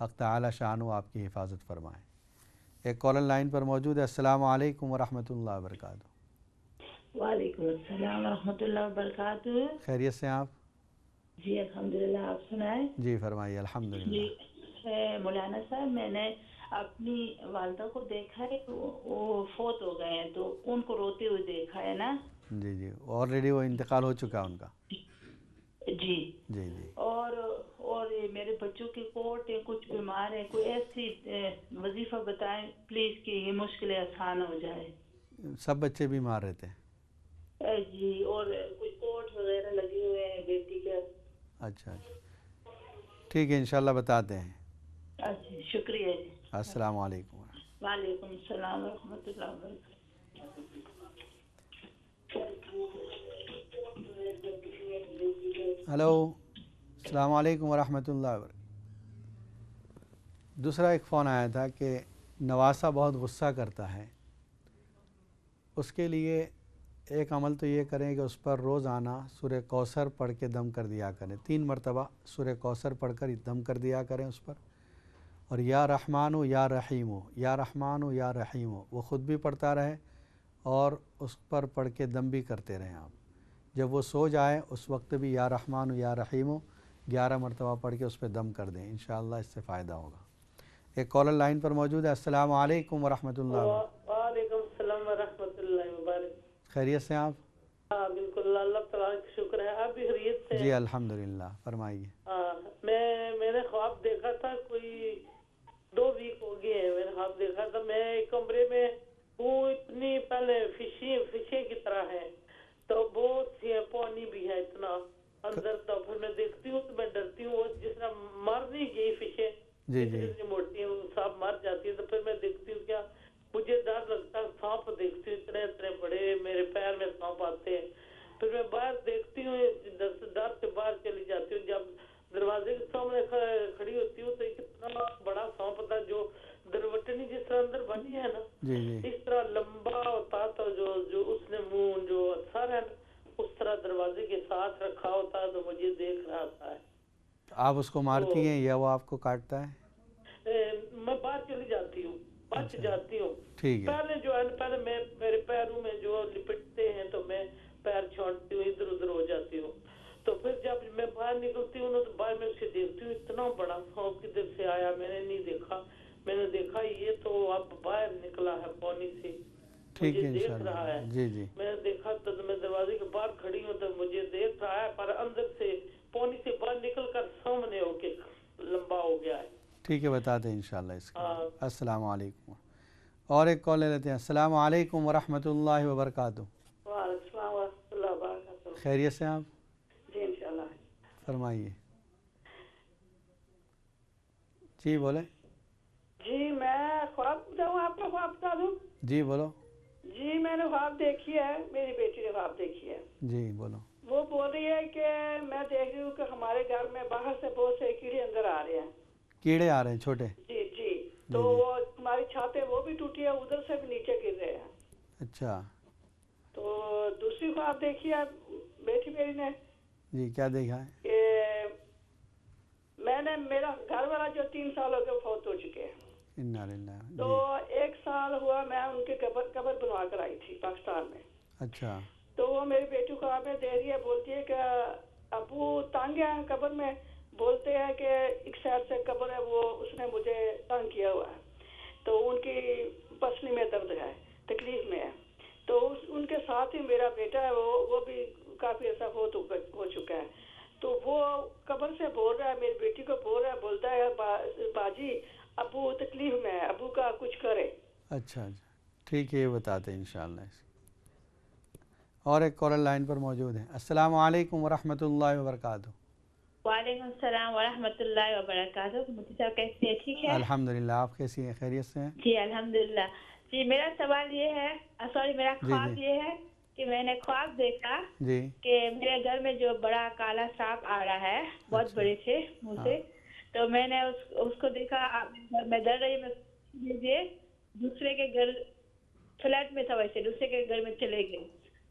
حق تعالی شان و آپ کی حفاظت فرمائے۔ ایک کالر لائن پر موجود ہے۔ السلام علیکم ورحمۃ اللہ وبرکاتہ۔ وعلیکم السلام ورحمۃ اللہ وبرکاتہ۔ خیریت سے آپ؟ جی الحمدللہ، آپ سنائیں؟ جی فرمائیے۔ الحمدللہ۔ جی مولانا صاحب، میں نے اپنی والدہ کو دیکھا ہے، وہ فوت ہو گئے ہیں، تو ان کو روتے ہوئے دیکھا ہے نا۔ جی جی، آلریڈی وہ انتقال ہو چکا ان کا۔ جی جی جی۔ اور میرے بچوں کی کوٹ ہے، کچھ بیمار ہیں، کوئی ایسی وظیفہ بتائیں پلیز کہ یہ مشکلیں آسان ہو جائے۔ سب بچے بیمار رہتے ہیں؟ جی، اور کوئی کوٹ وغیرہ لگے ہوئے ہیں بیٹی کے۔ اچھا اچھا، ٹھیک ہے انشاءاللہ بتاتے ہیں۔ اچھا، شکریہ جی۔ السلام علیکم۔ وعلیکم السلام ورحمۃ اللہ وبرکاتہ۔ ہلو، السلام علیکم ورحمۃ اللہ وبرکاتہ۔ دوسرا ایک فون آیا تھا کہ نواسہ بہت غصہ کرتا ہے، اس کے لیے ایک عمل تو یہ کریں کہ اس پر روزانہ سورہ کوثر پڑھ کے دم کر دیا کریں، 3 مرتبہ سورہ کوثر پڑھ کر دم کر دیا کریں اس پر، اور یا رحمان و یا رحیم و یا رحمان و یا رحیم و وہ خود بھی پڑھتا رہے اور اس پر پڑھ کے دم بھی کرتے رہیں آپ۔ جب وہ سو جائے اس وقت بھی یا رحمان و یا رحیم و 11 مرتبہ پڑھ کے اس پہ دم کر دیں، انشاءاللہ اس سے فائدہ ہوگا۔ ایک کالر لائن پر موجود ہے۔ السلام علیکم ورحمۃ اللہ وبرکاتہ۔ وعلیکم السلام ورحمۃ اللہ وبرکاتہ۔ خیریت سے آپ؟ ہاں بالکل، اللہ تعالیٰ کا شکر ہے، آپ بھی خیریت سے؟ جی الحمدللہ، فرمائیے۔ میں نے خواب دیکھا تھا، کوئی 2 ویک ہو گئے ہیں، میں نے خواب دیکھا تھا میں ایک کمرے میں ہوں، اتنی پہلے فشے کی طرح ہے، تو بہت سی ہے، پانی بھی ہے اتنا اندر، تو پھر میں دیکھتی ہوں تو میں ڈرتی ہوں، جس طرح مر نہیں گئی فشے جی جی اتنی موٹی ہیں، سانپ مر جاتی ہے، تو پھر میں دیکھتی ہوں کیا مجھے ڈر لگتا ہے، سانپ دیکھتی ہوں اتنے اتنے بڑے، میرے پیر میں سانپ آتے ہیں، پھر میں باہر دیکھتی ہوں، ڈر سے باہر چلی جاتی ہوں، جب دروازے کے سامنے کھڑی ہوتی ہوں تو اتنا بڑا سانپ تھا، جو دروٹنی جس طرح اندر بنی ہے نا جی جی، اس طرح لمبا ہوتا تھا، جو اس نے منہ جو اثر ہے اس طرح دروازے کے ساتھ رکھا ہوتا ہے، تو مجھے دیکھ رہا تھا۔ آپ اس کو مارتی ہیں یا وہ آپ کو کاٹتا ہے؟ میں باہر چلی جاتی ہوں، بچ جاتی ہوں، ٹھیک ہے۔ پہلے جو ہے پہلے میں میرے پیروں میں جو لپٹتے ہیں تو میں پیر چھوڑتی ہوں، ادھر ادھر ہو جاتی ہوں، تو پھر جب میں باہر نکلتی ہوں تو باہر میں اسے دیکھتی ہوں، اتنا بڑا سانپ کدھر سے آیا میں نے نہیں دیکھا، میں نے دیکھا یہ تو اب باہر نکلا ہے پانی سے، ٹھیک مجھے ہے دیکھ انشاءاللہ۔ رہا ہے۔ جی جی، میں نے دیکھا تو میں دروازے کے باہر کھڑی ہوں تو مجھے دیکھ رہا ہے، پر اندر سے پانی سے باہر نکل کر سامنے ہو کے لمبا ہو گیا ہے۔ ٹھیک ہے بتاتے ہیں انشاءاللہ اس کا۔ السلام علیکم۔ اور ایک کال لے لیتے ہیں۔ السلام علیکم ورحمۃ اللہ وبرکاتہ۔ وعلیکم السلام ورحمۃ اللہ وبرکاتہ۔ خیریت سے آپ؟ جی انشاءاللہ۔ فرمائیے۔ جی بولیں۔ جی میں خواب بتاؤں، آپ کو خواب بتا دوں؟ جی بولو۔ جی میں نے خواب دیکھی ہے، میری بیٹی نے خواب دیکھی ہے۔ جی بولو۔ وہ بول رہی ہے کہ میں دیکھ رہی ہوں کہ ہمارے گھر میں باہر سے بہت سے کیڑے اندر آ رہے ہیں۔ کیڑے آ رہے ہیں چھوٹے؟ جی جی، تو وہ ہماری چھت ہے وہ بھی ٹوٹی ہے، ادھر سے بھی نیچے گر رہے ہیں۔ اچھا۔ تو دوسری خواب دیکھی ہے بیٹی میری نے جی کیا دیکھا ہے؟ کہ میں نے میرا گھر والا جو 3 سال ہو گئے فوت ہو چکے ہیں، انا للہ۔ تو 1 سال ہوا میں ان کے قبر بنوا کر آئی تھی پاکستان میں۔ اچھا۔ تو وہ میری بیٹی کو خواب میں دے رہی ہے، بولتی ہے کہ ابو تانگ ہے قبر میں، بولتے ہیں کہ ایک سائڈ سے قبر ہے وہ اس نے مجھے تنگ کیا ہوا ہے، تو ان کی پسلی میں درد ہے، تکلیف میں ہے، تو ان کے ساتھ ہی میرا بیٹا ہے وہ بھی کافی عرصہ فوت ہو چکا ہے، تو وہ قبر سے بول رہا ہے، میری بیٹی کو بول رہا ہے، بولتا ہے باجی ابو تکلیف میں ہے، ابو کا کچھ کرے۔ اچھا اچھا، ٹھیک ہے یہ بتاتے ہیں انشاءاللہ۔ اور ایک کالر لائن پر موجود ہے۔ السلام علیکم ورحمۃ اللہ وبرکاتہ۔ وعلیکم السلام ورحمۃ اللہ وبرکاتہ۔ مفتی صاحب کیسے ہیں؟ ٹھیک ہے الحمدللہ، آپ کیسی ہیں؟ خیریت سے ہیں؟ جی الحمدللہ۔ جی میرا سوال یہ ہے، میرا خواب یہ ہے کہ میں نے خواب دیکھا جی کہ میرے گھر میں جو بڑا کالا سانپ آ رہا ہے بہت بڑے سے منہ سے، تو میں نے اس کو دیکھا، میں ڈر رہی، میں دوسرے کے گھر فلیٹ میں تھا، ویسے دوسرے کے گھر میں چلے گئے،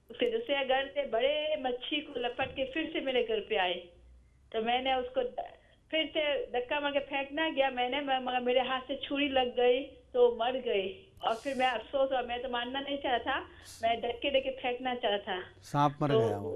اس کے دوسرے گھر سے بڑے مچھی کو لپٹ کے پھر سے میرے گھر پہ آئے، تو میں نے اس کو پھر سے دھکا مار کے پھینکنا گیا میں نے، مگر میرے ہاتھ سے چھری لگ گئی تو مر گئی. اور پھر میں افسوس ہوا، میں تو ماننا نہیں چاہ رہا تھا، میں دھکے دے کے پھینکنا چاہ رہا تھا. سانپ مر گیا وہ؟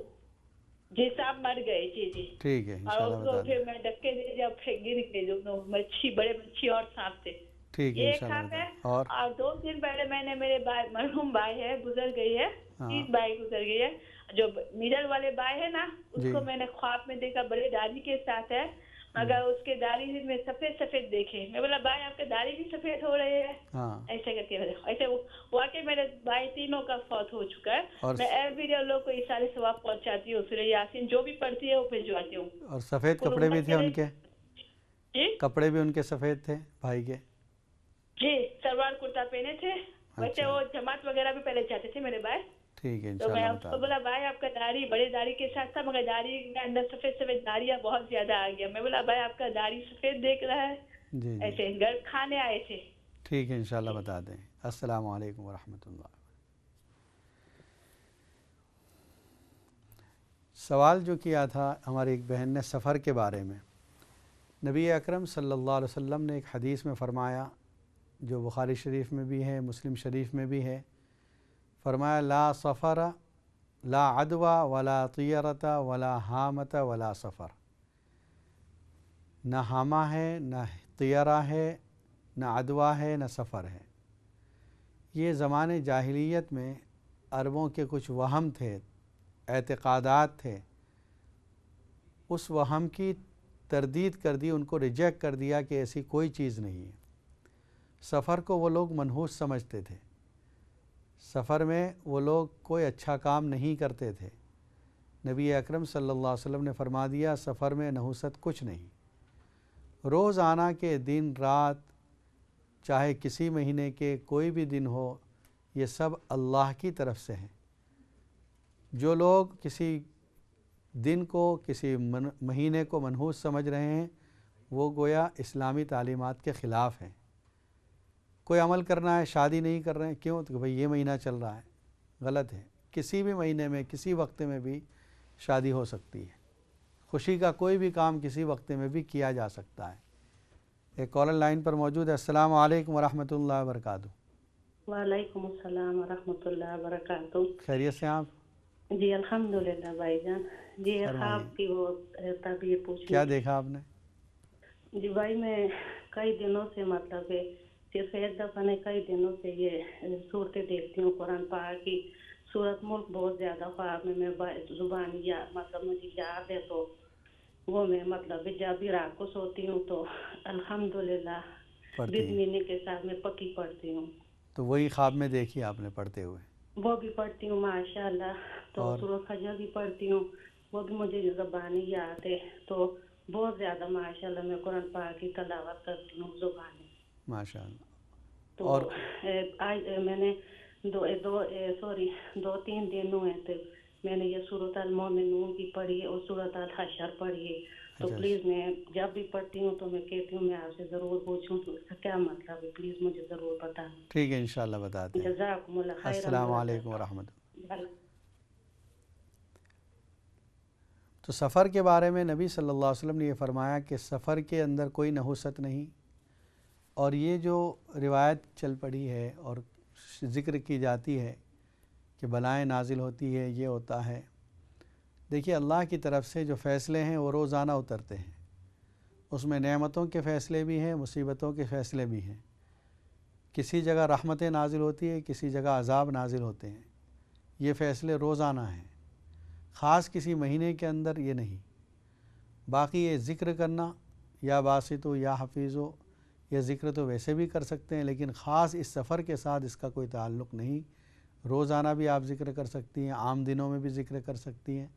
جی سانپ مر گئے. جی جی ٹھیک ہے اور انشاءاللہ اس کو بتا پھر دیں. میں دھکے دے دیا، گر گئے جو مچھی، بڑے مچھی اور سانپ تھے. ٹھیک ہے یہ ایک انشاءاللہ خواب ہے. بتا. اور 2 دن پہلے میں نے میرے بھائی، مرحوم بھائی ہے، گزر گئی ہے، 30 بھائی گزر گئی ہے. جو میڈل والے بھائی ہے نا، اس کو میں نے خواب میں دیکھا بڑے داڑھی کے ساتھ ہے، مگر اس کے داڑھی میں سفید سفید دیکھے. میں بولا بھائی آپ کے داڑھی بھی سفید ہو رہے ہیں ایسے کر کے. ایسے واقعی میرے بھائی تینوں کا فوت ہو چکا ہے. میں ایوری ڈے لوگ کو اشارے ثواب پہنچاتی ہوں، سورہ یاسین جو بھی پڑھتی ہے وہ بھجواتی ہوں. اور سفید کپڑے بھی تھے ان کے؟ جی کپڑے بھی ان کے سفید تھے بھائی کے؟ جی سلوار کرتا پہنے تھے. ویسے وہ جماعت وغیرہ بھی پہلے جاتے تھے میرے بھائی. ٹھیک ہے تو میں انشاءاللہ اس بتا کو دیں. بولا بھائی آپ کا داڑھی بڑے داڑھی کے ساتھ تھا، مگر داڑھی کے اندر سفید سفید داڑیاں بہت زیادہ آ گیا. میں بولا بھائی آپ کا داڑھی سفید دیکھ رہا ہے. جی جی ایسے گھر کھانے آئے تھے. ٹھیک ہے انشاءاللہ بتا دیں. السلام علیکم ورحمۃ اللہ. سوال جو کیا تھا ہماری ایک بہن نے سفر کے بارے میں، نبی اکرم صلی اللہ علیہ وسلم نے ایک حدیث میں فرمایا، جو بخاری شریف میں بھی ہے، مسلم شریف میں بھی ہے، فرمایا لا سفر لا عدوى ولا طیرۃ ولا حامۃ ولا سفر. نہ حامہ ہے، نہ طیرہ ہے، نہ عدوہ ہے، نہ سفر ہے. یہ زمانے جاہلیت میں عربوں کے کچھ وہم تھے، اعتقادات تھے. اس وہم کی تردید کر دی، ان کو ریجیکٹ کر دیا کہ ایسی کوئی چیز نہیں ہے. سفر کو وہ لوگ منحوس سمجھتے تھے. سفر میں وہ لوگ کوئی اچھا کام نہیں کرتے تھے. نبی اکرم صلی اللہ علیہ وسلم نے فرما دیا سفر میں نحوست کچھ نہیں. روزانہ کے دن رات، چاہے کسی مہینے کے کوئی بھی دن ہو، یہ سب اللہ کی طرف سے ہیں. جو لوگ کسی دن کو، کسی مہینے کو منحوس سمجھ رہے ہیں، وہ گویا اسلامی تعلیمات کے خلاف ہیں. کوئی عمل کرنا ہے، شادی نہیں کر رہے ہیں، کیوں؟ تو بھئی یہ مہینہ چل رہا ہے. غلط ہے. کسی بھی مہینے میں، کسی وقت میں بھی شادی ہو سکتی ہے. خوشی کا کوئی بھی کام کسی وقت میں بھی کیا جا سکتا ہے. ایک کالر لائن پر موجود ہے. السلام علیکم ورحمۃ اللہ وبرکاتہ. وعلیکم السلام ورحمۃ اللہ وبرکاتہ. خیریت سے آپ؟ جی الحمدللہ بھائی جان. جی خواب کی وہ تعبیر پوچھنی. کیا دیکھا آپ نے؟ جی بھائی میں کئی دنوں سے، مطلب صرف ایک دفعہ نہیں، کئی دنوں سے یہ صورتیں دیکھتی ہوں قرآن پاک کی. سورت ملک بہت زیادہ خواب میں زبان یا مطلب مجھے یاد ہے، تو وہ میں مطلب جب بھی رات کو سوتی ہوں تو الحمدللہ بسم کے ساتھ میں پکی پڑھتی ہوں. تو وہی خواب میں دیکھی آپ نے پڑھتے ہوئے؟ وہ بھی پڑھتی ہوں ماشاءاللہ. تو سورۃ فجر بھی پڑھتی ہوں، وہ بھی مجھے زبانی یاد ہے. تو بہت زیادہ ماشاءاللہ میں قرآن پاک کی تلاوت کرتی ہوں زبانی ماشاءاللہ. تو آج میں نے 2-3 دن ہوئے تھے میں نے یہ سورۃ المومنون کی پڑھی اور سورۃ الحشر پڑھی ہے. تو پلیز میں جب بھی پڑھتی ہوں تو میں کہتی ہوں میں آپ سے ضرور پوچھوں تو اس کا کیا مطلب ہے، پلیز مجھے ضرور بتائیں. ٹھیک ہے انشاءاللہ بتاتے ہیں. جزاکم اللہ خیر. السلام علیکم ورحمۃ اللہ. تو سفر کے بارے میں نبی صلی اللہ علیہ وسلم نے یہ فرمایا کہ سفر کے اندر کوئی نحوست نہیں. اور یہ جو روایت چل پڑی ہے اور ذکر کی جاتی ہے کہ بلائیں نازل ہوتی ہے، یہ ہوتا ہے، دیکھیے اللہ کی طرف سے جو فیصلے ہیں وہ روزانہ اترتے ہیں. اس میں نعمتوں کے فیصلے بھی ہیں، مصیبتوں کے فیصلے بھی ہیں. کسی جگہ رحمتیں نازل ہوتی ہے، کسی جگہ عذاب نازل ہوتے ہیں. یہ فیصلے روزانہ ہیں، خاص کسی مہینے کے اندر یہ نہیں. باقی یہ ذکر کرنا یا باسطو یا حفیظو، یہ ذکر تو ویسے بھی کر سکتے ہیں، لیکن خاص اس سفر کے ساتھ اس کا کوئی تعلق نہیں. روزانہ بھی آپ ذکر کر سکتی ہیں، عام دنوں میں بھی ذکر کر سکتی ہیں.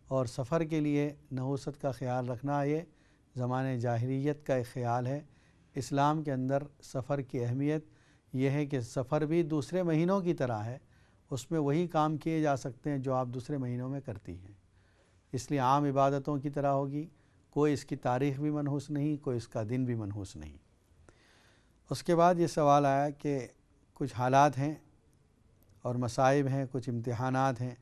اور سفر کے لیے نحوست کا خیال رکھنا یہ زمانے جاہلیت کا ایک خیال ہے. اسلام کے اندر سفر کی اہمیت یہ ہے کہ سفر بھی دوسرے مہینوں کی طرح ہے، اس میں وہی کام کیے جا سکتے ہیں جو آپ دوسرے مہینوں میں کرتی ہیں. اس لیے عام عبادتوں کی طرح ہوگی، کوئی اس کی تاریخ بھی منحوس نہیں، کوئی اس کا دن بھی منحوس نہیں. اس کے بعد یہ سوال آیا کہ کچھ حالات ہیں اور مصائب ہیں، کچھ امتحانات ہیں.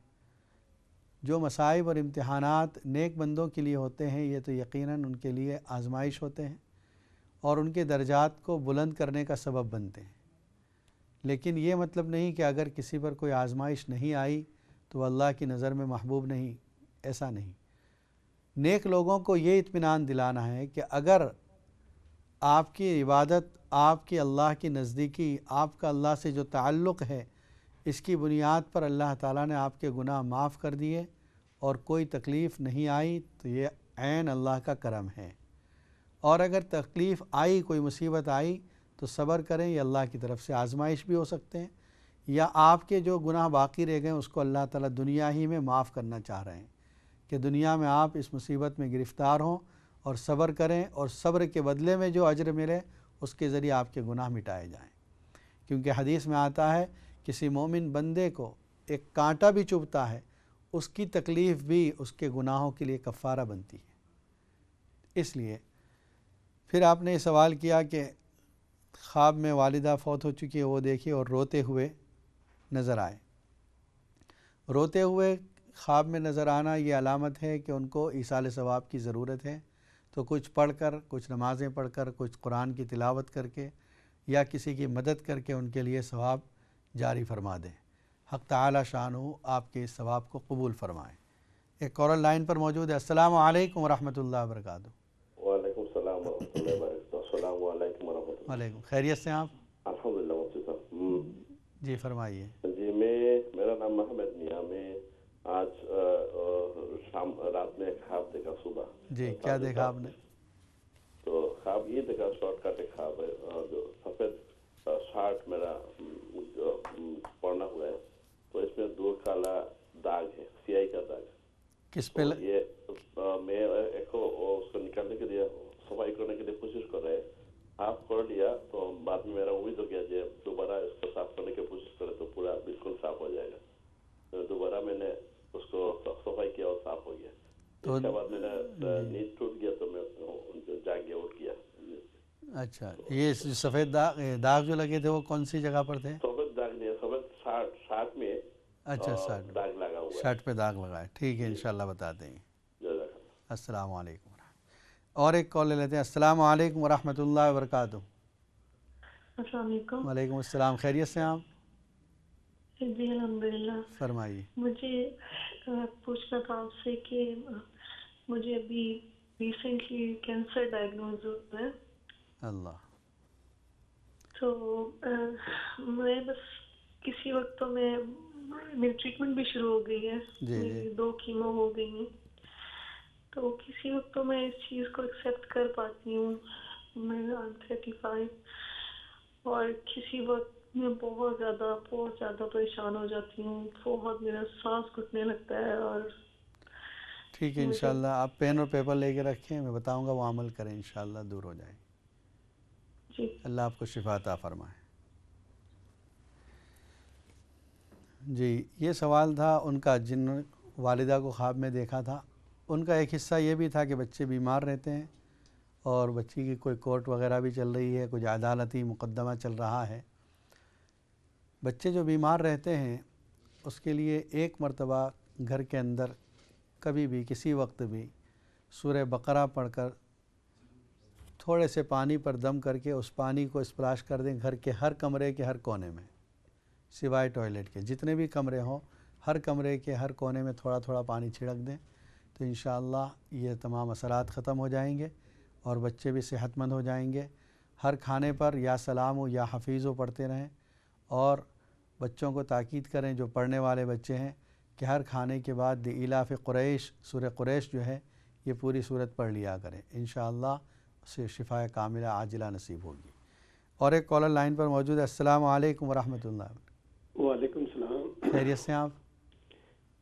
جو مصائب اور امتحانات نیک بندوں کے لیے ہوتے ہیں یہ تو یقیناً ان کے لیے آزمائش ہوتے ہیں اور ان کے درجات کو بلند کرنے کا سبب بنتے ہیں، لیکن یہ مطلب نہیں کہ اگر کسی پر کوئی آزمائش نہیں آئی تو وہ اللہ کی نظر میں محبوب نہیں، ایسا نہیں۔ نیک لوگوں کو یہ اطمینان دلانا ہے کہ اگر آپ کی عبادت، آپ کی اللہ کی نزدیکی، آپ کا اللہ سے جو تعلق ہے، اس کی بنیاد پر اللہ تعالیٰ نے آپ کے گناہ معاف کر دیے اور کوئی تکلیف نہیں آئی تو یہ عین اللہ کا کرم ہے، اور اگر تکلیف آئی، کوئی مصیبت آئی تو صبر کریں، یہ اللہ کی طرف سے آزمائش بھی ہو سکتے ہیں، یا آپ کے جو گناہ باقی رہ گئے اس کو اللہ تعالیٰ دنیا ہی میں معاف کرنا چاہ رہے ہیں کہ دنیا میں آپ اس مصیبت میں گرفتار ہوں اور صبر کریں، اور صبر کے بدلے میں جو اجر ملے اس کے ذریعے آپ کے گناہ مٹائے جائیں، کیونکہ حدیث میں آتا ہے کسی مومن بندے کو ایک کانٹا بھی چبھتا ہے، اس کی تکلیف بھی اس کے گناہوں کے لیے کفارہ بنتی ہے۔ اس لیے پھر آپ نے یہ سوال کیا کہ خواب میں والدہ فوت ہو چکی ہے، وہ دیکھی اور روتے ہوئے نظر آئے۔ روتے ہوئے خواب میں نظر آنا یہ علامت ہے کہ ان کو ایصال ثواب کی ضرورت ہے، تو کچھ پڑھ کر، کچھ نمازیں پڑھ کر، کچھ قرآن کی تلاوت کر کے یا کسی کی مدد کر کے ان کے لیے ثواب جاری فرما دیں۔ حق تعالی شانہ آپ کے اس ثواب کو قبول فرمائیں۔ ایک کالر لائن پر موجود ہے۔ السلام علیکم ورحمۃ اللہ وبرکاتہ۔ وعلیکم السلام ورحمۃ اللہ وبرکاتہ۔ السلام علیکم ورحمۃ اللہ۔ وعلیکم، خیریت سے آپ؟ الحمدللہ مفتی صاحب۔ جی فرمائیے۔ جی میرا نام محمد میاں، میں آج شام رات میں خواب دیکھا صبح۔ جی کیا دیکھا آپ نے؟ تو خواب یہ دیکھا، شارٹ کٹ خواب ہے، جو سفید شارٹ میرا پڑنا ہوا ہے، تو اس میں 2 کالا داغ ہے، سیاہی کا داغ۔ کس پہ؟ یہ میں اس کو نکالنے کے لیے، صفائی کرنے کے لیے کوشش کر رہے، آپ کر لیا تو بعد میں میرا امید ہو گیا کہ دوبارہ اس کو صاف کرنے کی کوشش کرے تو پورا بالکل صاف ہو جائے گا۔ دوبارہ میں نے اس کو صفائی کیا اور صاف ہو گیا۔ اس کے بعد میں نے نیند ٹوٹ گیا تو میں جاگ گیا، اٹھ گیا۔ اچھا، یہ سفید داغ جو لگے تھے وہ کون سی جگہ پر تھے؟ سفید داغ نہیں، سفید شارٹ میں اچھا داغ لگا ہوا ہے، شرٹ پہ داغ لگا ہے۔ ٹھیک ہے، انشاءاللہ بتا دیں گے۔ السلام علیکم۔ اور ایک کال لے لیتے ہیں۔ السلام علیکم ورحمۃ اللہ وبرکاتہ۔ السلام علیکم۔ وعلیکم السلام، خیریت سے آپ؟ جی الحمدللہ۔ فرمائیے۔ مجھے پوچھنا تھا آپ سے کہ مجھے ابھی ریسنٹلی کینسر ڈائگنوز ہوا ہے۔ اللہ۔ تو میں بس کسی وقت تو میری ٹریٹمنٹ بھی شروع ہو گئی ہے، میری 2 کیمو ہو گئی ہیں، تو کسی وقت تو میں اس چیز کو ایکسیپٹ کر پاتی ہوں، میں 35، اور کسی وقت میں بہت زیادہ پریشان ہو جاتی ہوں، بہت میرا سانس گھٹنے لگتا ہے۔ اور ٹھیک ہے، انشاءاللہ آپ پین اور پیپر لے کے رکھیں، میں بتاؤں گا، وہ عمل کریں، انشاءاللہ دور ہو جائے۔ جی اللہ آپ کو شفا عطا فرمائے۔ جی یہ سوال تھا ان کا جن والدہ کو خواب میں دیکھا تھا، ان کا ایک حصہ یہ بھی تھا کہ بچے بیمار رہتے ہیں اور بچی کی کوئی کورٹ وغیرہ بھی چل رہی ہے، کچھ عدالتی مقدمہ چل رہا ہے۔ بچے جو بیمار رہتے ہیں اس کے لیے ایک مرتبہ گھر کے اندر کبھی بھی کسی وقت بھی سورہ بقرہ پڑھ کر تھوڑے سے پانی پر دم کر کے اس پانی کو اسپلاش کر دیں گھر کے ہر کمرے کے ہر کونے میں، سوائے ٹوائلٹ کے، جتنے بھی کمرے ہوں ہر کمرے کے ہر کونے میں تھوڑا تھوڑا پانی چھڑک دیں، تو انشاءاللہ یہ تمام اثرات ختم ہو جائیں گے اور بچے بھی صحت مند ہو جائیں گے۔ ہر کھانے پر یا سلام ہو یا حفیظ ہو پڑھتے رہیں، اور بچوں کو تاکید کریں جو پڑھنے والے بچے ہیں کہ ہر کھانے کے بعد لإلاف قریش، سورہ قریش جو ہے یہ پوری صورت پڑھ لیا کریں، انشاءاللہ اسے شفا کاملہ عاجلہ نصیب ہوگی۔ اور ایک کالر لائن پر موجود ہے۔ السلام علیکم ورحمۃ اللہ۔ وعلیکم السلام۔ خیریت سے آپ؟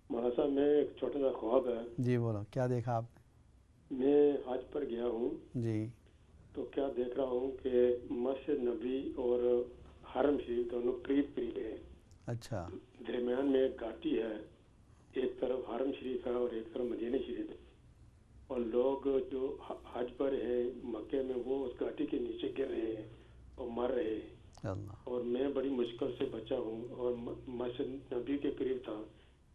مولانا صاحب میں ایک چھوٹا سا خواب ہے۔ جی بولو، کیا دیکھا آپ نے؟ میں حج پر گیا ہوں، جی تو کیا دیکھ رہا ہوں کہ مسجد نبی اور حرم شریف دونوں قریب قریب ہیں۔ اچھا۔ درمیان میں ایک گھاٹی ہے، ایک طرف حرم شریف ہے اور ایک طرف مدینہ شریف ہے، اور لوگ جو حج پر ہیں مکے میں وہ اس گھاٹی کے نیچے گر رہے ہیں اور مر رہے ہیں، اللہ۔ اور میں بڑی مشکل سے بچا ہوں اور مسجد نبی کے قریب تھا،